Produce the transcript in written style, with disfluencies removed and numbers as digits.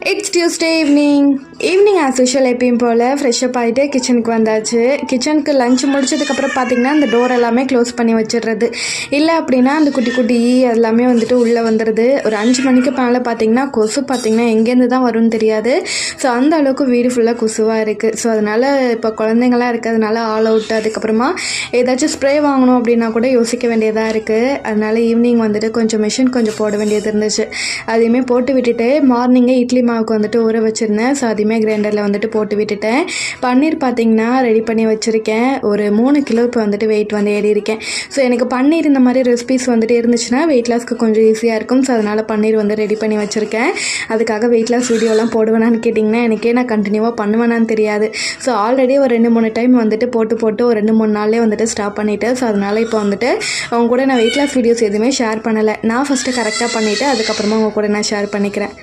It's Tuesday evening as usual எப்பயும் போல் fresh up ஆகிட்டு கிச்சனுக்கு வந்தாச்சு. கிச்சனுக்கு லஞ்ச் முடிச்சதுக்கப்புறம் பார்த்திங்கன்னா அந்த டோர் எல்லாமே க்ளோஸ் பண்ணி வச்சிடுறது. இல்லை அப்படின்னா அந்த குட்டி குட்டி எல்லாமே வந்துட்டு உள்ளே வந்துடுது. ஒரு 5 மணிக்கு மேலே பார்த்திங்கன்னா கொசு பார்த்திங்கன்னா எங்கேருந்து தான் வரும்னு தெரியாது. ஸோ அந்த அளவுக்கு வீடு ஃபுல்லாக கொசுவாக இருக்குது. ஸோ அதனால் இப்போ குழந்தைங்களாம் இருக்கிறதுனால ஆல் அவுட், அதுக்கப்புறமா ஏதாச்சும் ஸ்ப்ரே வாங்கணும் அப்படின்னா கூட யோசிக்க வேண்டியதாக இருக்குது. அதனால் ஈவினிங் வந்துட்டு கொஞ்சம் மிஷின் கொஞ்சம் போட வேண்டியது இருந்துச்சு. அதையுமே போட்டு விட்டுட்டு மார்னிங்கே இட்லி மாவுக்கு வந்துட்டு ஊற வச்சுருந்தேன். ஸோ அதையுமே கிரைண்டரில் வந்துட்டு போட்டு விட்டுட்டேன். பன்னீர் பார்த்திங்கன்னா ரெடி பண்ணி வச்சுருக்கேன். ஒரு 3 கிலோ இப்போ வந்துட்டு வெயிட் வந்து ஏறி இருக்கேன். ஸோ எனக்கு பன்னீர் இந்த மாதிரி ரெசிபிஸ் வந்துட்டு இருந்துச்சுன்னா வெயிட் லாஸ்க்கு கொஞ்சம் ஈஸியாக இருக்கும். ஸோ அதனால் பன்னீர் வந்து ரெடி பண்ணி வச்சுருக்கேன். அதுக்காக வெயிட் லாஸ் வீடியோலாம் போடுவேனான்னு கேட்டிங்கன்னா எனக்கே நான் கண்டினியூவாக பண்ணுவேனான்னு தெரியாது. ஸோ ஆல்ரெடி ஒரு 2-3 டைம் வந்துட்டு போட்டு ஒரு 2-3 நாள்லேயே வந்துட்டு ஸ்டாப் பண்ணிவிட்டேன். ஸோ அதனால் இப்போ வந்துட்டு அவங்க கூட நான் வெயிட் லாஸ் வீடியோஸ் எதுவுமே ஷேர் பண்ணலை. நான் ஃபஸ்ட்டு கரெக்டாக பண்ணிவிட்டு அதுக்கப்புறமா அவங்க கூட நான் ஷேர் பண்ணிக்கிறேன்.